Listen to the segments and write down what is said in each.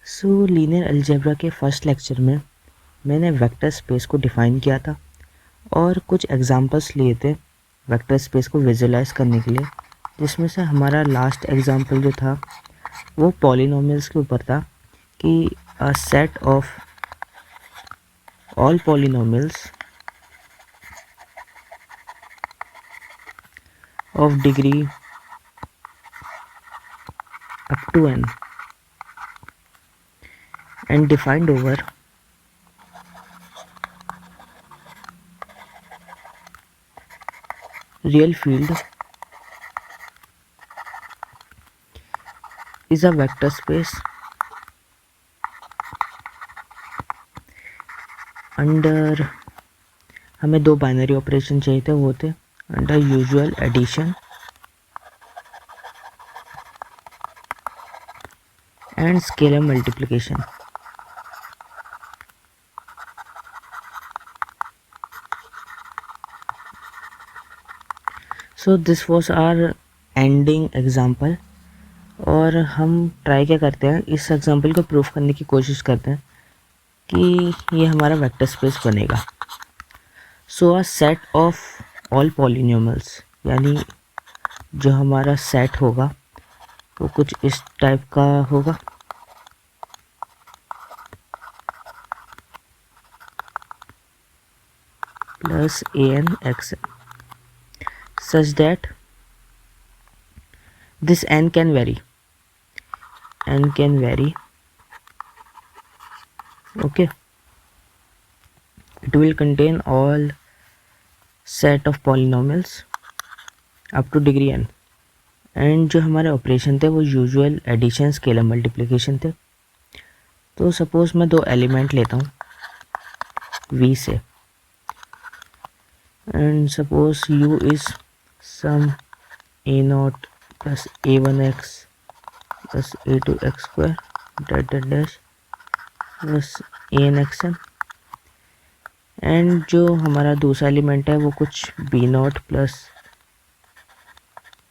सो linear algebra के first lecture में मैंने वेक्टर स्पेस को डिफ़ाइन किया था और कुछ एग्जांपल्स लिए थे वेक्टर स्पेस को विजुलाइज करने के लिए, जिसमें से हमारा लास्ट एग्जांपल जो था वो पॉलिनोमियल्स के ऊपर था कि a set of all polynomials of degree up to n and defined over real field is a vector space under हमें दो बाइनरी ऑपरेशन चाहिए थे, वो थे under usual addition and scalar multiplication. So this was our ending example. और हम try क्या करते हैं, इस एग्जाम्पल को प्रूफ करने की कोशिश करते हैं कि ये हमारा वेक्टर स्पेस बनेगा. So a set of all polynomials, यानी जो हमारा सेट होगा वो कुछ इस टाइप का होगा. Plus an xn such that this n can vary. Okay, it will contain all set of polynomials up to degree n. And जो हमारे ऑपरेशन थे वो यूजुअल एडिशन स्केलर मल्टीप्लिकेशन थे. तो सपोज मैं दो एलिमेंट लेता हूँ v से, and suppose u is some a0 plus a1x plus a2x square dot dash plus an and जो हमारा दूसरा एलिमेंट है वो कुछ b0 plus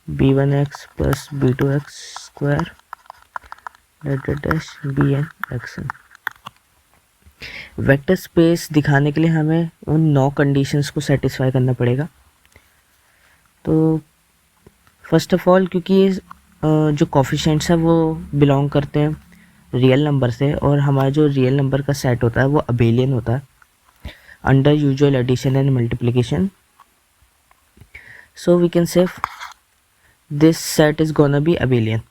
b1x plus b2x square dot dash bn. Vector space दिखाने के लिए हमें उन 9 कंडीशंस को सेटिस्फाई करना पड़ेगा. तो फर्स्ट ऑफ ऑल, क्योंकि ये जो कोफिशिएंट्स है वो बिलोंग करते हैं रियल नंबर से, और हमारा जो रियल नंबर का सेट होता है वो अबेलियन होता है under usual addition and multiplication. So we can say this set is gonna be abelian.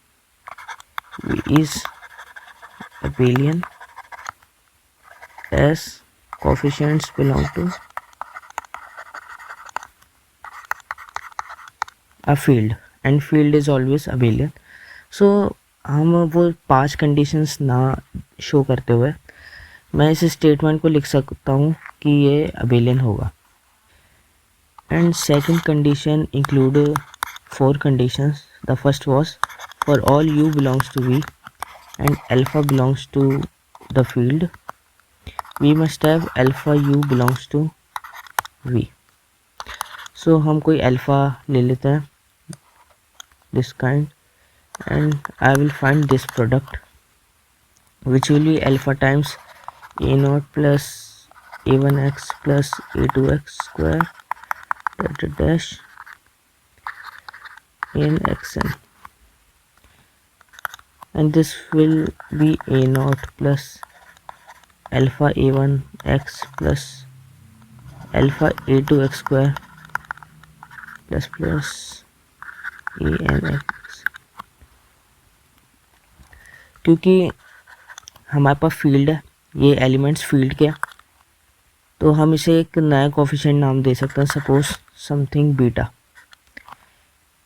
Is abelian as coefficients belong to a field and field is always abelian. So हम वो 5 conditions ना show करते हुए मैं इस statement को लिख सकता हूँ कि ये अबेलियन होगा. And second condition include 4 conditions. The first was for all u belongs to v and alpha belongs to the field, we must have alpha u belongs to v. So हम कोई alpha ले लेते हैं this kind, and I will find this product which will be alpha times a0 plus a1x plus a2x square dot dash n xn, and this will be a0 plus alpha a1x plus alpha a2x square plus anx. क्योंकि हमारे पास field है, ये elements field के, तो हम इसे एक नया कोफिशिएंट नाम दे सकते हैं. Suppose something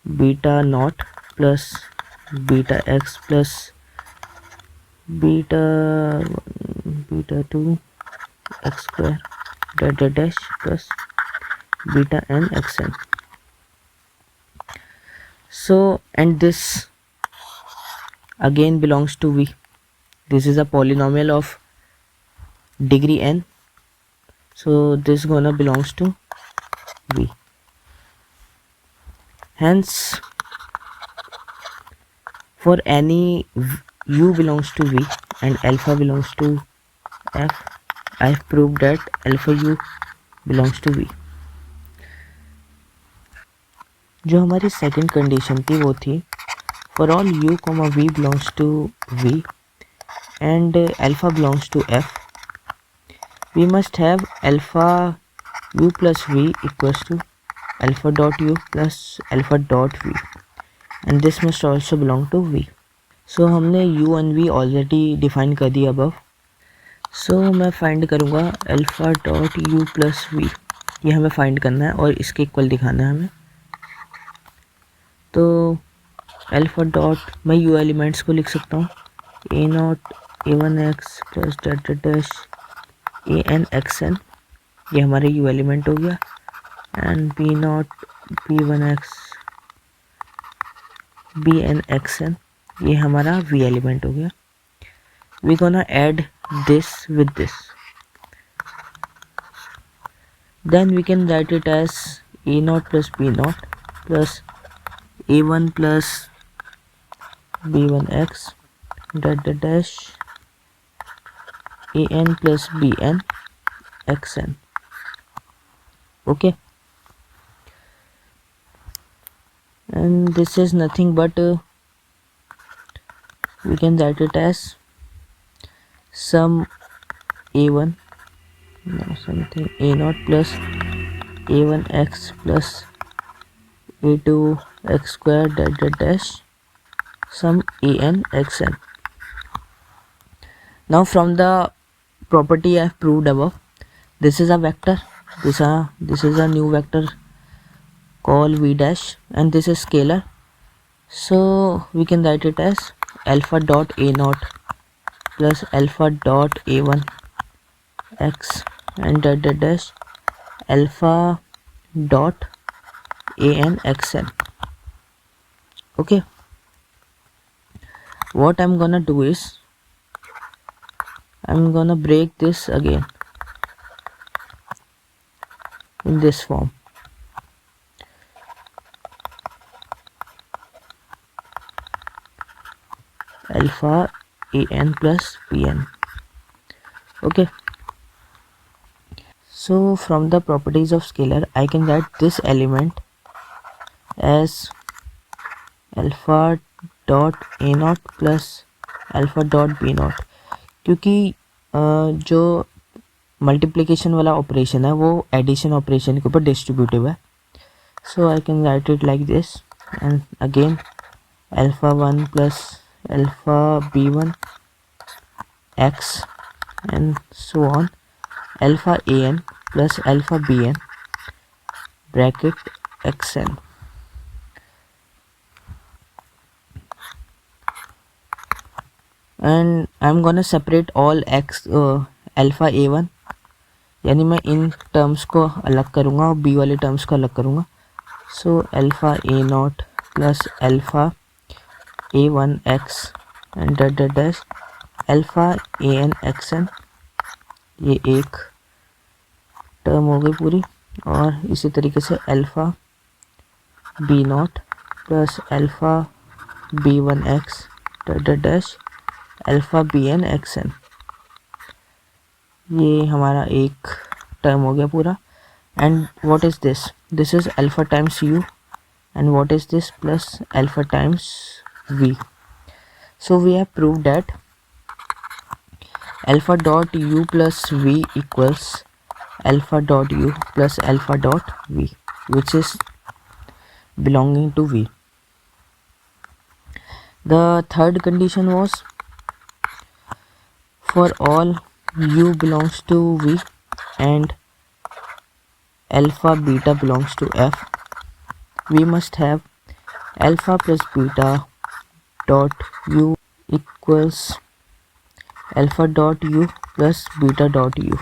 beta not plus beta x plus beta 2 x square dot dash plus beta n xn. So and this again belongs to v. This is a polynomial of degree n, so this gonna belongs to v. Hence for any u belongs to v and alpha belongs to f, I have proved that alpha u belongs to v. जो हमारी second condition थी वो थी for all u, v belongs to v and alpha belongs to f, we must have alpha u plus v equals to alpha dot u plus alpha dot v and this must also belong to v. So हमने u and v already define कर दिया above. सो मैं find करूँगा alpha dot u plus v, ये हमें find करना है और इसके इक्वल दिखाना है हमें. तो अल्फ़ा डॉट मैं u एलिमेंट्स को लिख सकता हूँ a naught a1x plus dot dash a(n)(xn), ये हमारे u एलिमेंट हो गया, and b not b1x bn(xn), ये हमारा v एलिमेंट हो गया. We gonna add this with this, then we can write it as a naught plus b naught plus a1 plus b1x dot dash an plus bn xn. Okay, and this is nothing but we can write it as sum a1, no, something a naught plus a1x plus a2x square dot dash sum an xn. Now from the property I have proved above, this is a vector, this is a new vector called v dash, and this is scalar, so we can write it as alpha dot a naught plus alpha dot a1 x and dot dash alpha dot an xn. Okay, what I'm gonna do is I'm gonna break this again in this form. Alpha an plus bn. Okay, so from the properties of scalar I can write this element as alpha dot a naught plus alpha dot b naught, क्योंकि जो multiplication वाला operation है वो addition operation के ऊपर distributive है. So I can write it like this, and again alpha 1 plus alpha b1 x and so on, alpha an plus alpha bn bracket xn. And I'm gonna separate all x alpha a1, यानी मैं in terms को अलग करूँगा और b वाले terms को अलग करूँगा. सो alpha A naught plus alpha a1x and dot dash alpha an(xn), ये एक टर्म हो गई पूरी. और इसी तरीके से alpha b not plus alpha b1x dot dash alpha bn(xn), ये हमारा एक टर्म हो गया पूरा. And what is this? This is alpha times u, and what is this? Plus alpha times v. So we have proved that alpha dot u plus v equals alpha dot u plus alpha dot v, which is belonging to v. The third condition was for all u belongs to v and alpha beta belongs to f, we must have alpha plus beta dot u equals alpha dot u plus beta dot u.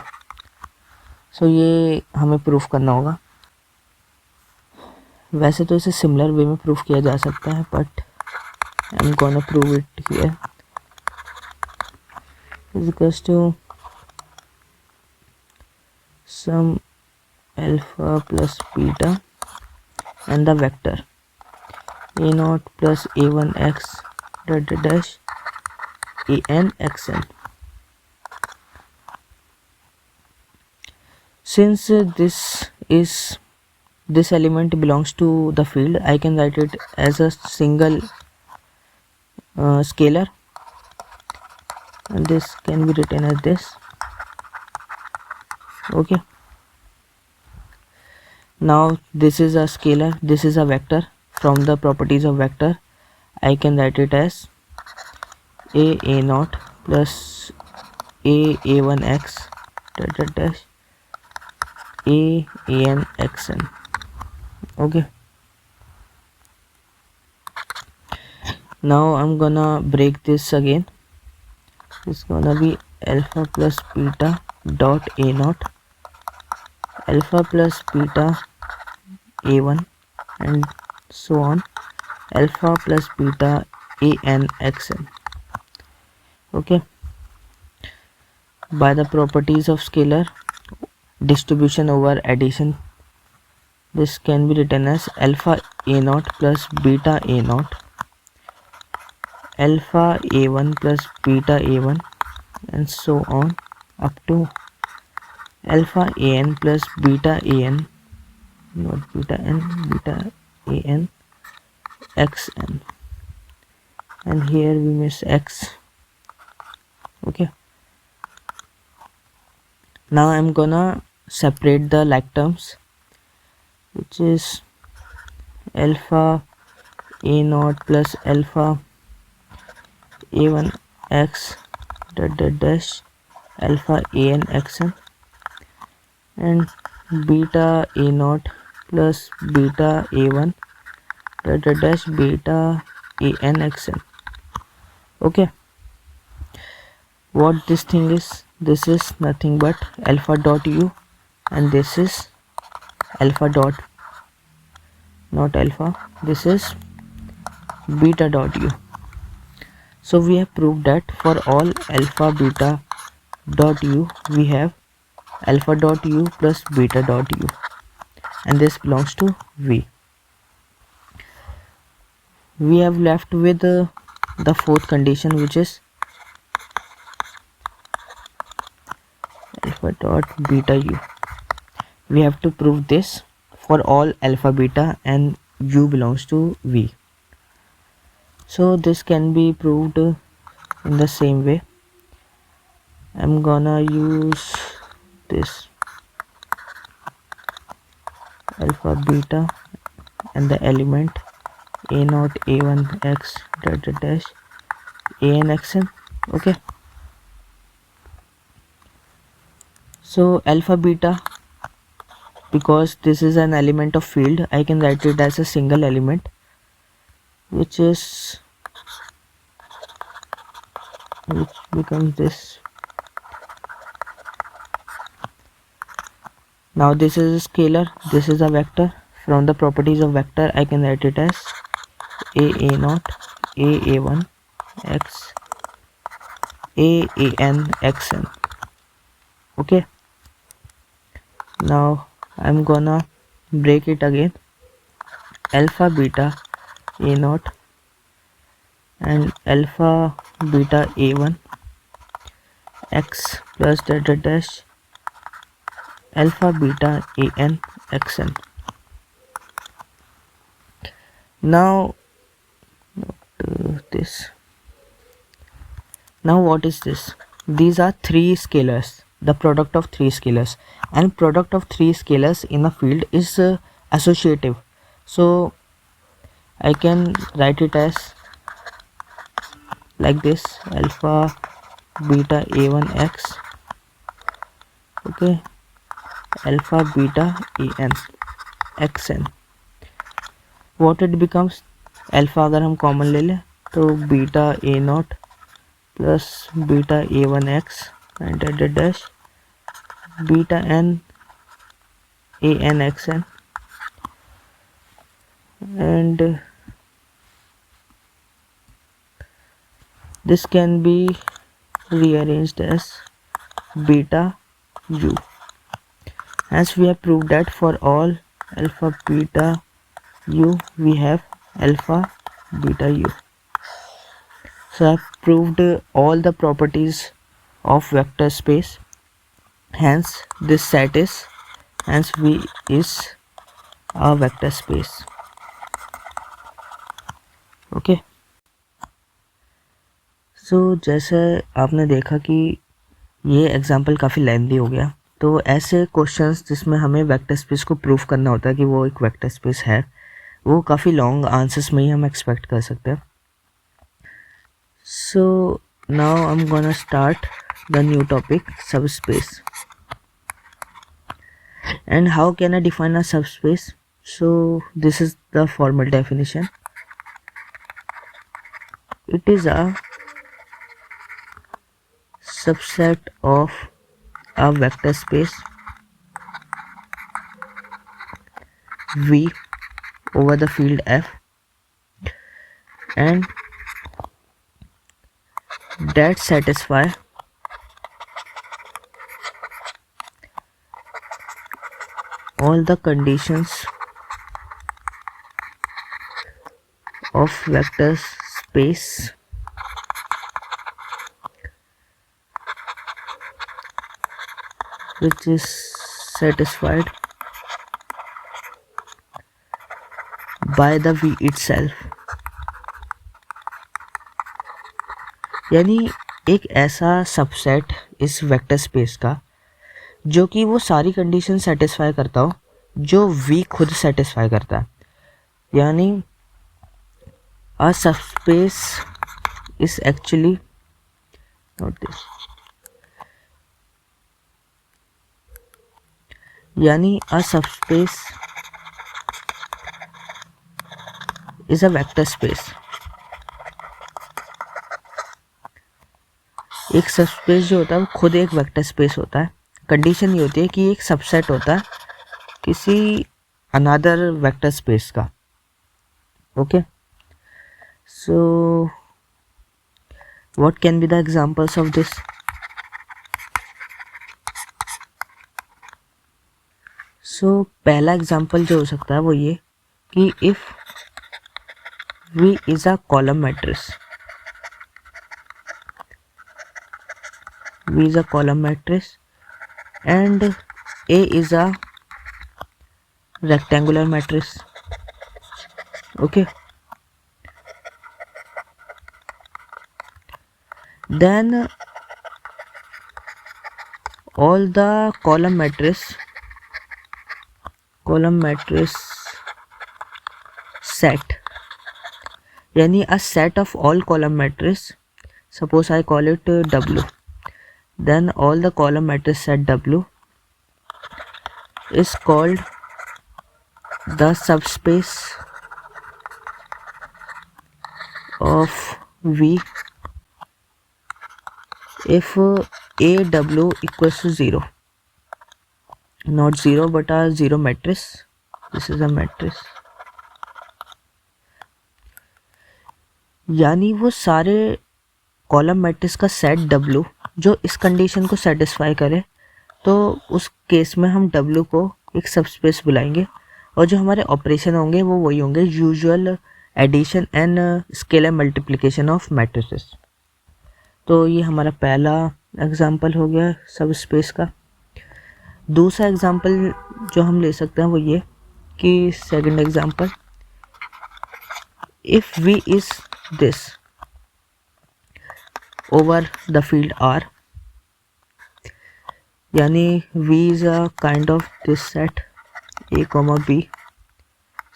सो ये हमें proof करना होगा. वैसे तो इसे similar way में proof किया जा सकता है, but I am gonna prove it here. Is equals to some alpha plus beta and the vector a naught plus a1x dot dash an xn. Since this element belongs to the field, I can write it as a single scalar, and this can be written as this. Okay, now this is a scalar, this is a vector. From the properties of vector, I can write it as a naught plus a1x dot dot dash an xn. Okay, now I'm gonna break this again. It's gonna be alpha plus beta dot a naught, alpha plus beta a1, and so on, alpha plus beta an xn. Okay, by the properties of scalar distribution over addition, this can be written as alpha a naught plus beta a naught, alpha a1 plus beta a1, and so on up to alpha an plus beta an, not beta n, beta an xn, and here we miss x. Okay, now I'm gonna separate the like terms, which is alpha a naught plus alpha a1 x dot dot dash alpha an xn, and beta a naught plus beta a1 dot dot dash beta an xn. Okay, what this thing is, this is nothing but alpha dot u, and this is alpha dot, not alpha, this is beta dot u. So we have proved that for all alpha beta dot u, we have alpha dot u plus beta dot u, and this belongs to v. We have left with the fourth condition, which is alpha dot beta u. We have to prove this for all alpha beta and u belongs to v. So this can be proved in the same way. I'm gonna use this alpha beta and the element a naught a1 x dot dot dash an xn. Okay, so alpha beta, because this is an element of field, I can write it as a single element, which becomes this. Now this is a scalar, this is a vector. From the properties of vector, I can write it as a naught a1 x an xn. Okay, now I'm gonna break it again. Alpha beta a naught and alpha beta a1 x plus dot dot dash alpha beta an xn. Now this. Now what is this? These are three scalars, the product of three scalars, and product of three scalars in a field is associative. So I can write it as like this: alpha beta a1 x, okay, alpha beta an xn. What it becomes? Alpha अगर हम common ले लें तो beta a naught plus beta a one x and dash beta n a n x n and this can be rearranged as beta u. As we have proved that for all alpha beta u we have alpha beta u. So I have proved all the properties of vector space. Hence this set is hence V is a vector space. Okay so जैसे आपने देखा कि ये example काफ़ी lengthy हो गया, तो ऐसे क्वेश्चंस जिसमें हमें वेक्टर स्पेस को प्रूफ करना होता है कि वो एक वेक्टर स्पेस है, वो काफ़ी लॉन्ग आंसर्स में ही हम एक्सपेक्ट कर सकते हैं. So now I am gonna start the new topic, subspace. And how can I define a subspace? So this is the formal definition. It is a subset of a vector space V over the field F, and that satisfy all the conditions of vector space which is satisfied by the V itself. यानी एक ऐसा subset इस vector space का जो कि वो सारी condition satisfy करता हो जो V खुद सेटिस्फाई करता है. यानी a subspace is actually not this. यानी a subspace is a vector space. एक सबस्पेस जो होता है वो खुद एक वेक्टर स्पेस होता है. कंडीशन ये होती है कि एक सबसेट होता है किसी अनदर वेक्टर स्पेस का. Okay so what can be the examples of this? So पहला एग्जांपल जो हो सकता है वो ये कि if V is a column matrix, V is a column matrix and A is a rectangular matrix. Okay, then all the column matrix set, यानी a set of all column matrix, suppose I call it W, then all the column matrix set W is called the subspace of V if AW equals to 0, not 0 but a 0 matrix. This is a matrix. यानी वो सारे column matrix का set W जो इस condition को satisfy करे, तो उस केस में हम W को एक सबस्पेस बुलाएंगे और जो हमारे ऑपरेशन होंगे वो वही होंगे, usual addition and scalar multiplication of matrices. तो ये हमारा पहला एग्जांपल हो गया सबस्पेस का. दूसरा एग्जांपल जो हम ले सकते हैं वो ये कि second example, if V is this over the field R, यानी V is a kind of this set A comma B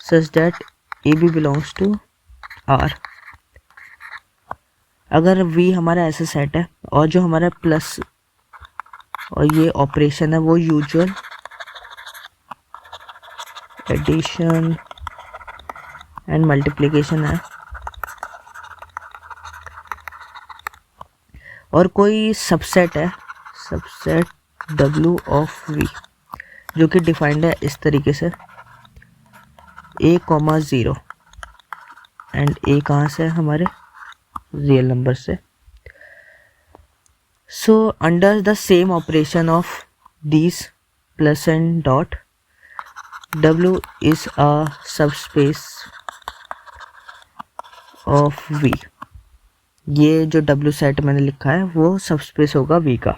such that AB belongs to R. अगर V हमारा ऐसा सेट है और जो हमारा प्लस और ये ऑपरेशन है वो यूजुअल एडिशन एंड मल्टीप्लिकेशन है, और कोई सबसेट है, सबसेट W ऑफ V जो कि डिफाइंड है इस तरीके से A कॉमा 0 एंड A कहाँ से है? हमारे रियल नंबर से. So under the same operation of these plus and dot W is a subspace of V. ये जो W सेट मैंने लिखा है वो सबस्पेस होगा V का.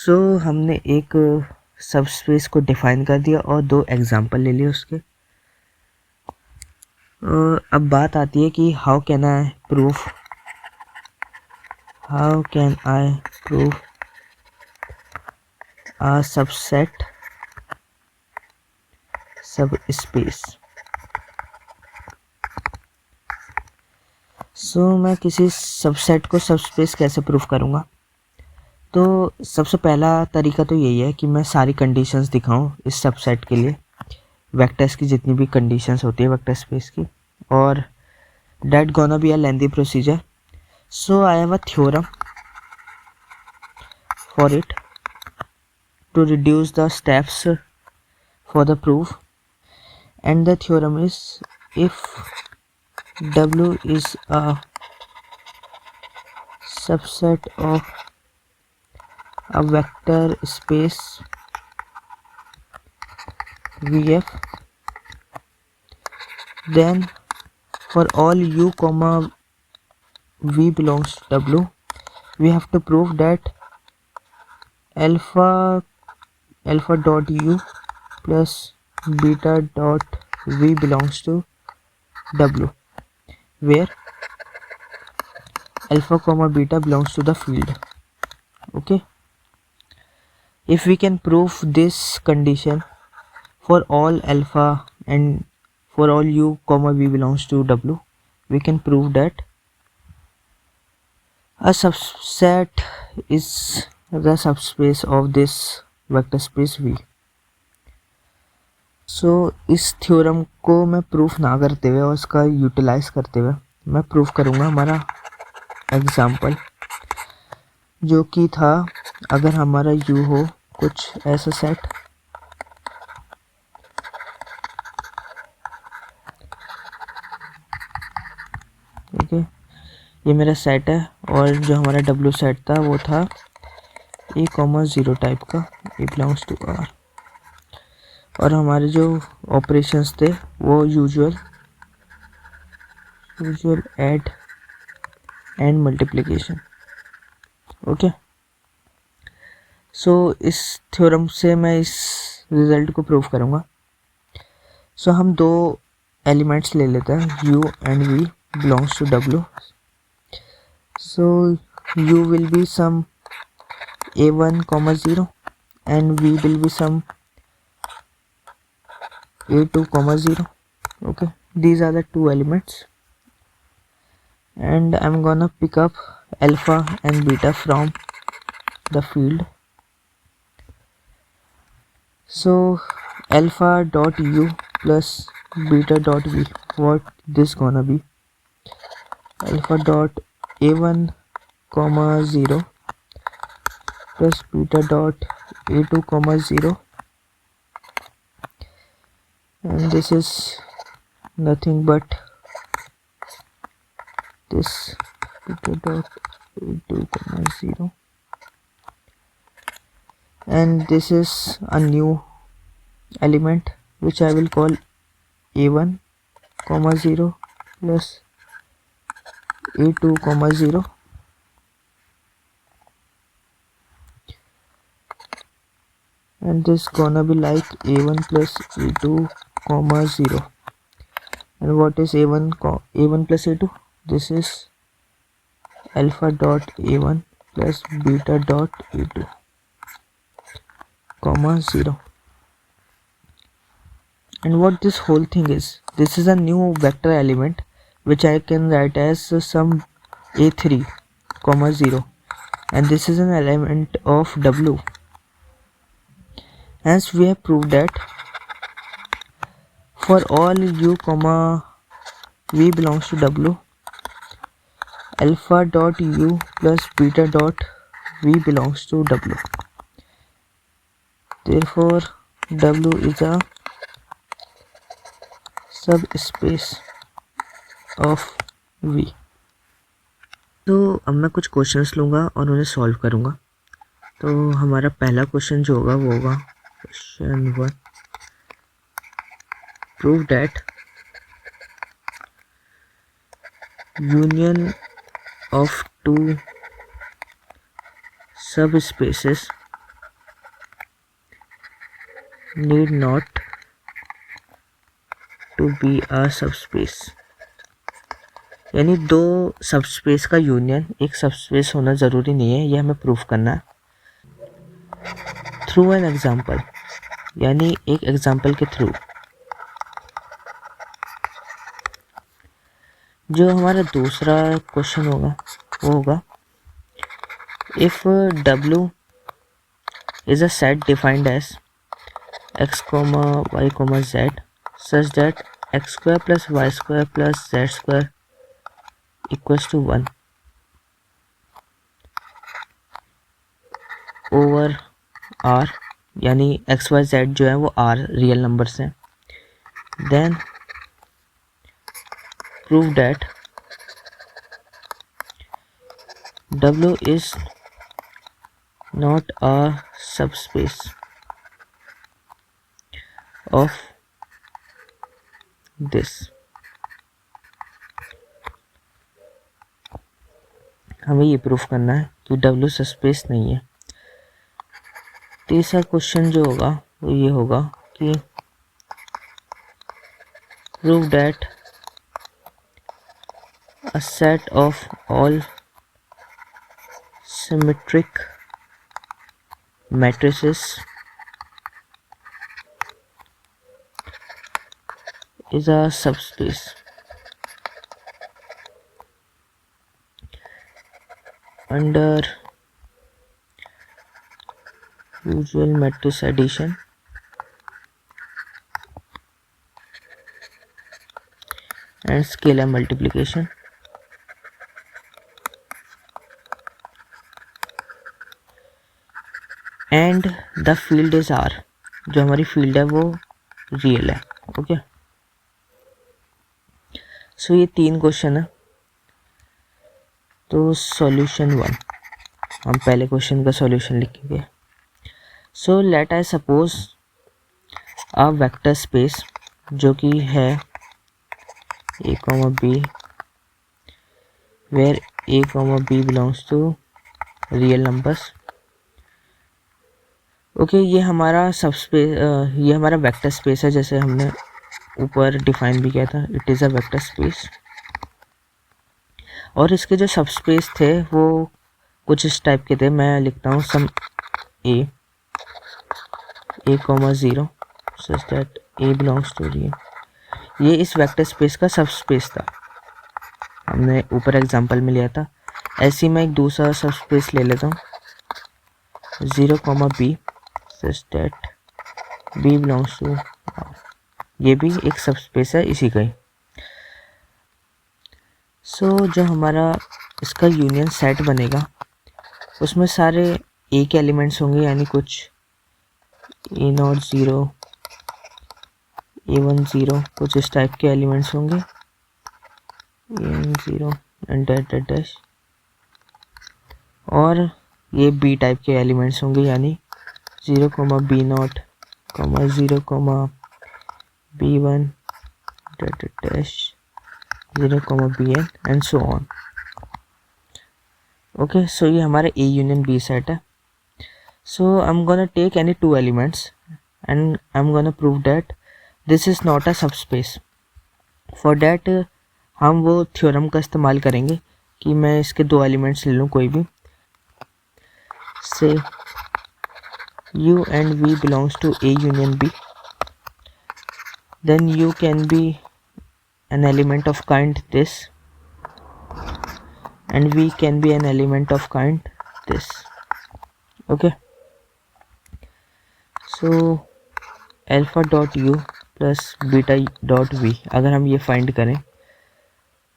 हमने एक सबस्पेस को डिफाइन कर दिया और 2 एग्जांपल ले लिए उसके। अब बात आती है कि how can I prove a subset subspace। मैं किसी सबसेट को सबस्पेस कैसे प्रूव करूँगा? तो सबसे पहला तरीका तो यही है कि मैं सारी कंडीशंस दिखाऊं इस सबसेट के लिए, वेक्टर्स की जितनी भी कंडीशंस होती है वेक्टर स्पेस की, और that gonna be a lengthy procedure. So I have a theorem for it to reduce the steps for the proof, and the theorem is if W is a subset of a vector space VF, then for all u comma v belongs to W, we have to prove that alpha dot u plus beta dot v belongs to W, where alpha comma beta belongs to the field. Okay, if we can prove this condition for all alpha and for all u comma v belongs to W, we can prove that a subset is the subspace of this vector space V. इस theorem को मैं proof ना करते हुए और इसका utilise करते हुए मैं प्रूफ करूँगा हमारा एग्जाम्पल, जो कि था अगर हमारा U हो कुछ ऐसा सेट, ओके, ये मेरा सेट है, और जो हमारा W सेट था वो था A,0 टाइप का, A बिलोंग्स टू R, और हमारे जो ऑपरेशंस थे वो usual add and multiplication. Okay, इस थ्योरम से मैं इस रिजल्ट को प्रूव करूँगा। हम 2 एलिमेंट्स ले लेते हैं, U and V belongs to W. U will be some A1 comma 0 and V will be some A2 comma 0. Okay, these are the 2 elements, and I'm gonna pick up alpha and beta from the field. Alpha dot U plus beta dot V, what this gonna be? Alpha dot A1 comma 0 plus beta dot A2 comma 0, and this is nothing but this beta dot A2 comma 0, and this is a new element which I will call A1 comma 0 plus A2 comma 0, and this gonna be like A1 plus A2 comma 0. And what is A1 plus A2? This is alpha dot A1 plus beta dot A2 comma 0. And what this whole thing is, this is a new vector element which I can write as some A3 comma 0, and this is an element of W. Hence we have proved that for all U comma V belongs to W, alpha dot U plus beta dot V belongs to W. Therefore W is a subspace of V. अब मैं कुछ questions लूँगा और उन्हें solve करूँगा। हमारा पहला question जो होगा वो होगा question 1, prove that union of 2 subspaces need not to be a subspace, यानी दो सबस्पेस का यूनियन एक सबस्पेस होना ज़रूरी नहीं है, ये हमें प्रूफ करना है थ्रू एन एग्जाम्पल, यानी एक एग्जाम्पल के थ्रू। जो हमारा दूसरा क्वेश्चन होगा वो होगा if W is a set defined as x, y, z such that x square plus y square plus z square equals to 1 over r, यानी x y z जो है वो r रियल नंबर्स हैं, then prove that W is not a subspace of this। हमें ये proof करना है कि W सबस्पेस नहीं है। तीसरा क्वेश्चन जो होगा वो ये होगा कि prove that a set of all symmetric matrices is a subspace under usual matrix addition and scalar multiplication, and the field is R, जो हमारी फील्ड है वो रियल है। ओके, सो ये तीन क्वेश्चन है। तो सॉल्यूशन 1, हम पहले क्वेश्चन का सॉल्यूशन लिखेंगे। So let I suppose a vector space जो कि है a, b where a, b belongs to real numbers. Okay, ये हमारा सबस्पेस, ये हमारा वेक्टर स्पेस है, जैसे हमने ऊपर डिफाइन भी किया था, it is a vector space. और इसके जो सबस्पेस थे वो कुछ इस टाइप के थे, मैं लिखता हूँ some a, 0 such that a belongs to real. ये इस वेक्टर स्पेस का सबस्पेस था, हमने ऊपर एग्जांपल में लिया था। ऐसे ही मैं एक दूसरा सबस्पेस ले लेता हूँ 0, b such that b belongs to R। ये भी एक सबस्पेस है इसी का ही। सो जो हमारा इसका यूनियन सेट बनेगा उसमें सारे a के एलिमेंट्स होंगे, यानी कुछ a0 0, a1 0, कुछ इस टाइप के एलिमेंट्स होंगे, a1 0 एंड डैट डैश, और ये b टाइप के एलिमेंट्स होंगे, यानी 0, b0, 0, b1 dash 0, bn and so on। Okay, so ये हमारा a यूनियन b सेट है। So I am gonna take any two elements and I am gonna prove that this is not a subspace. For that हम वो theorem का इस्तेमाल करेंगे कि मैं इसके दो एलिमेंट्स ले लूँ कोई भी, से u and v belongs to a union b, then u can be an element of kind this and v can be an element of kind this। okay, so alpha dot u plus beta dot v अगर हम ये find करें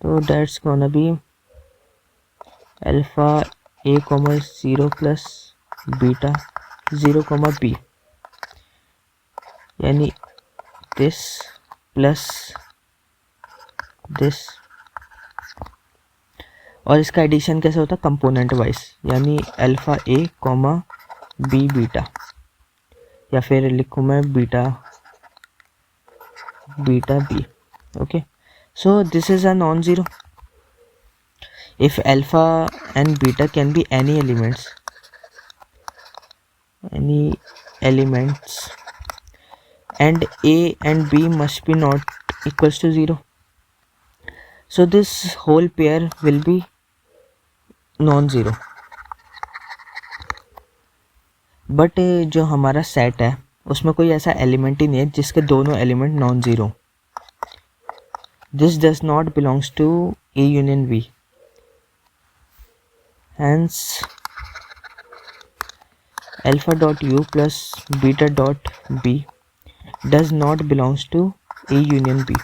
तो that's gonna be alpha a, 0 plus beta 0, b, यानी this plus this, और इसका addition कैसे होता है कंपोनेंट वाइज, यानी अल्फा a, b बीटा, या फिर लिखूँ मैं beta b। Okay, so this is a non zero if alpha and beta can be any elements and A and B must be not equals to 0. So this whole pair will be non-zero. But जो हमारा set है उसमें कोई ऐसा element ही नहीं है जिसके दोनों element non zero. This does not belongs to A union B. Hence alpha dot U plus beta dot B does not belongs to A union B,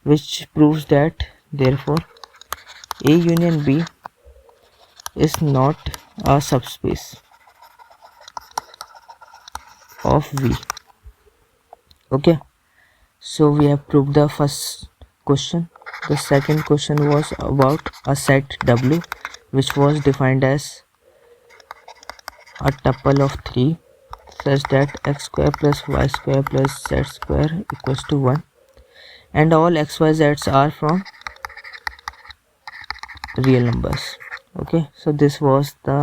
which proves that therefore A union B is not a subspace of V. Okay, so we have proved the first question. The second question was about a set W, which was defined as a tuple of 3 such that x square plus y square plus z square equals to 1, and all x y z's are from real numbers. Okay, so this was the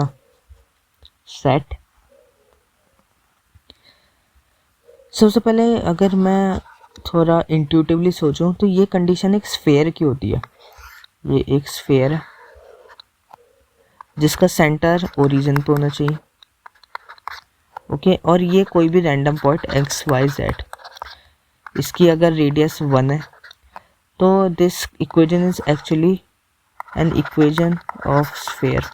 set. सबसे पहले अगर मैं थोड़ा intuitively सोचूं तो ये condition एक sphere की होती है. ये एक स्फेयर है जिसका सेंटर ओरिजिन पे होना चाहिए. ओके, और ये कोई भी random point x y z, इसकी अगर रेडियस 1 है तो this equation is actually an equation of sphere.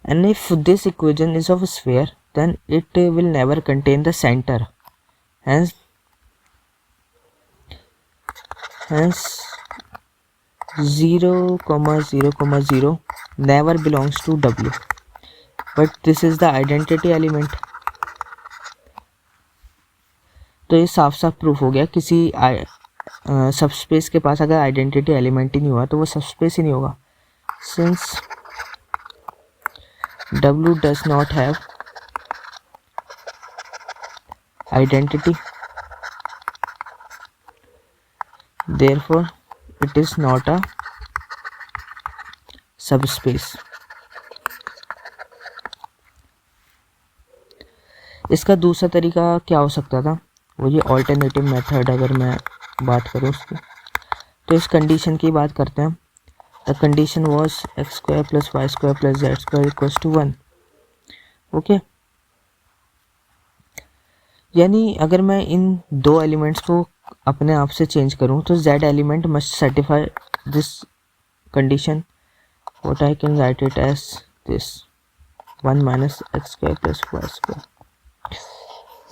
And if this equation is of a sphere, then it will never contain the center. Hence 0, 0, 0 never belongs to W. But this is the identity element. तो ये साफ साफ proof हो गया. किसी subspace के पास अगर identity element ही नहीं हुआ तो वो सबस्पेस ही नहीं होगा. Since W does not have identity, therefore it is not a subspace. इसका दूसरा तरीका क्या हो सकता था, वो ये ऑल्टरनेटिव मेथड अगर मैं बात करूँ उसकी, तो इस कंडीशन की बात करते हैं. The condition was x square plus y square plus z square equals to 1. Okay, यानी अगर मैं इन दो एलिमेंट्स को अपने आप से चेंज करूं तो z element must satisfy this condition. What I can write it as this 1 minus x square plus y square.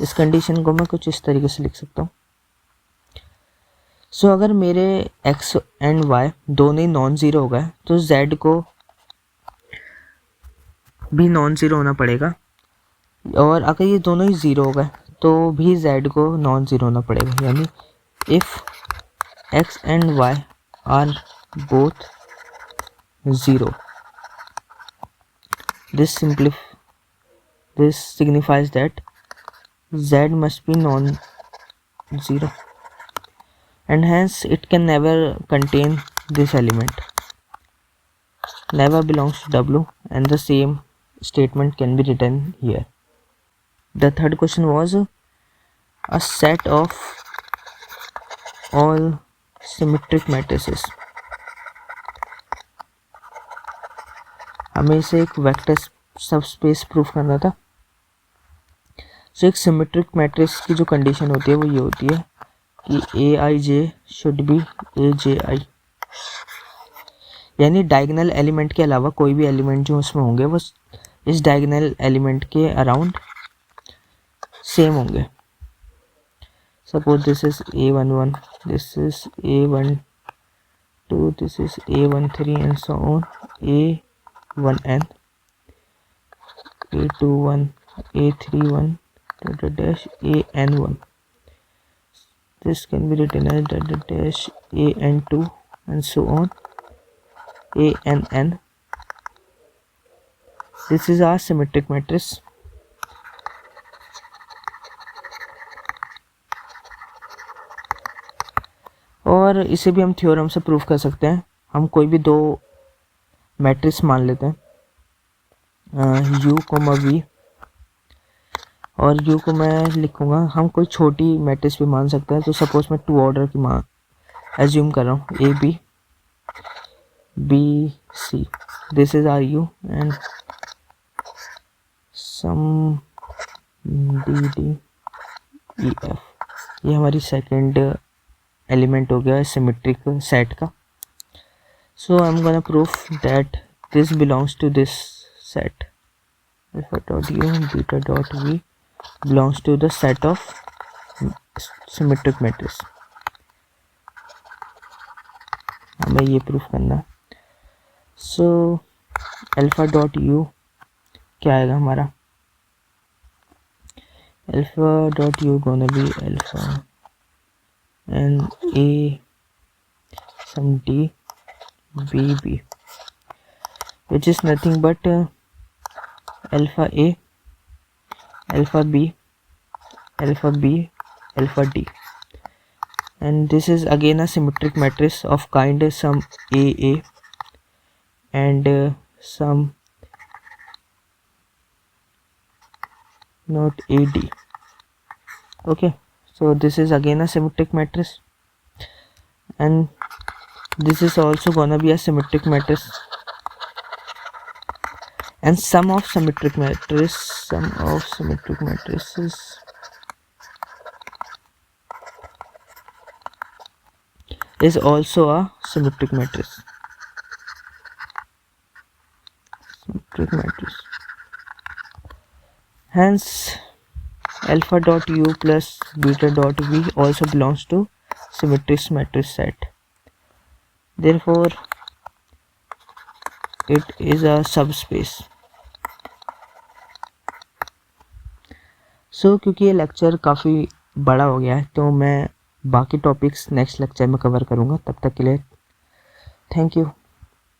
इस कंडीशन को मैं कुछ इस तरीके से लिख सकता हूँ. सो अगर मेरे x एंड y दोनों ही नॉन ज़ीरो हो गए तो z को भी नॉन ज़ीरो होना पड़ेगा, और अगर ये दोनों ही ज़ीरो हो गए तो भी z को नॉन ज़ीरो होना पड़ेगा. यानी if x and y are both zero, this signifies that z must be non-zero, and hence it can never contain this element, never belongs to W, and the same statement can be written here. The third question was a set of all symmetric matrices. हमें इसे एक vector subspace proof करना था. सो एक symmetric matrix की जो condition होती है वो ये होती है कि Aij शुड बी Aj, यानी डायगोनल एलिमेंट के अलावा कोई भी एलिमेंट जो उसमें होंगे वो इस डायगोनल एलिमेंट के अराउंड सेम होंगे. Suppose this is A11, this is A12, this is A13 and so on A1n, A21, A31 dash AN1. This can be written as dash AN2 and so on ANN. This is our symmetric matrix. और इसे भी हम theorem से proof कर सकते हैं. हम कोई भी दो मैट्रिक्स मान लेते हैं U, V, और यू को मैं लिखूँगा, हम कोई छोटी मैट्रिक्स भी मान सकते हैं, तो सपोज मैं 2 ऑर्डर की मान एज्यूम कर रहा हूँ, A B B C, this is R U and some D D E F, ये हमारी सेकेंड एलिमेंट हो गया सिमेट्रिक सेट का. So I am gonna proof that this belongs to this set. alpha dot u beta dot v belongs to the set of symmetric matrix. हमें ये proof करना है. So alpha dot you क्या आएगा हमारा, alpha dot u gonna be alpha and a sum d b b which is nothing but alpha a, alpha b, alpha b, alpha d, and this is again a symmetric matrix of kind some a and some not ad. Okay, so this is again a symmetric matrix and this is also gonna be a symmetric matrix, and sum of symmetric matrices is also a symmetric matrix. Hence alpha dot u plus beta dot v also belongs to symmetric matrix set. Therefore it is a subspace. सो क्योंकि ये lecture काफ़ी बड़ा हो गया है तो मैं बाकी टॉपिक्स नेक्स्ट लेक्चर में कवर करूँगा. तब तक के लिए थैंक यू.